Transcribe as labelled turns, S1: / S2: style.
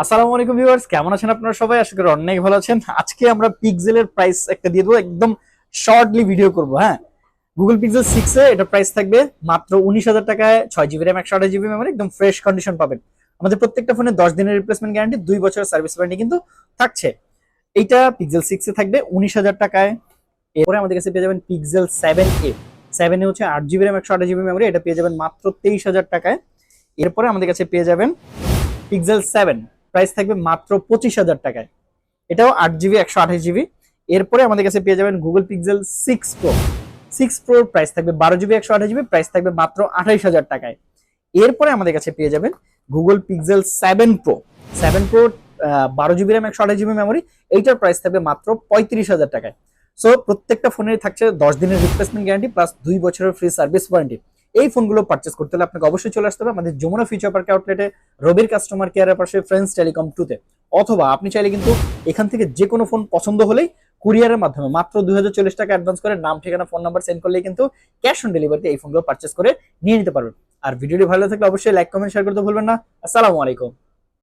S1: আসসালামু আলাইকুম ভিউয়ার্স, কেমন আছেন আপনারা সবাই? আশা করি অনেক ভালো আছেন। আজকে আমরা পিক্সেলের প্রাইস একটা দিয়ে দেবো, একদম শর্টলি ভিডিও করব। হ্যাঁ, গুগল পিক্সেল 6 এ এটা প্রাইস থাকবে মাত্র 19,000 টাকায়। 6 জিবি র্যাম, 128 জিবি মেমোরি, একদম ফ্রেশ কন্ডিশন পাবেন। আমাদের প্রত্যেকটা ফোনে 10 দিনের রিপ্লেসমেন্ট গ্যারান্টি, 2 বছরের সার্ভিস ওয়ারেন্টি কিন্তু থাকছে। এইটা পিক্সেল 6 এ থাকবে 19,000 টাকায়। এরপরে আমাদের কাছে পেয়ে যাবেন পিক্সেল 7 এ। 7 এ হচ্ছে 8 জিবি র্যাম, 128 জিবি মেমোরি, এটা পেয়ে যাবেন মাত্র 23,000 টাকায়। এরপরে আমাদের কাছে পেয়ে যাবেন পিক্সেল 7, প্রাইস থাকবে মাত্র 25,000 টাকায়। এটাও 8 জিবি, 128 জিবি। এরপরে আমাদের কাছে পেয়ে যাবেন গুগল পিক্সেল 6 প্রো। 6 প্রোর প্রাইস থাকবে 12 জিবি, 128 জিবি, প্রাইস থাকবে মাত্র 28,000 টাকায়। এরপরে আমাদের কাছে পেয়ে যাবেন Google pixel 7 pro. 7 pro 12 GB RAM, 128 GB memory, এইটার প্রাইস থাকবে মাত্র 35,000 টাকায়। সো প্রত্যেকটা ফোনের থাকছে 10 দিনের রিপ্লেসমেন্ট গ্যারান্টি প্লাস 2 বছরের ফ্রি সার্ভিস ওয়ারেন্টি। এই ফোনগুলো পারচেস করতে হলে আপনাকে অবশ্যই চলে আসতে হবে আমাদের যমুনা ফিউচার পার্ক আউটলেটে, রবির কাস্টমার কেয়ারের পাশে, ফ্রেন্ডস টেলিকম 2-তে। অথবা আপনি চাইলে কিন্তু এখান থেকে যে কোনো ফোন পছন্দ হলেই কুরিয়ারের মাধ্যমে মাত্র 2,040 টাকা অ্যাডভান্স করে নাম, ঠিকানা, ফোন নাম্বার সেন্ড করলেই কিন্তু ক্যাশ অন ডেলিভারিতে এই ফোনগুলো পারচেস করে নিয়ে নিতে পারবেন। আর ভিডিওটি ভালো থাকলে অবশ্যই লাইক, কমেন্ট, শেয়ার করতে ভুলবেন না। আসসালামু আলাইকুম।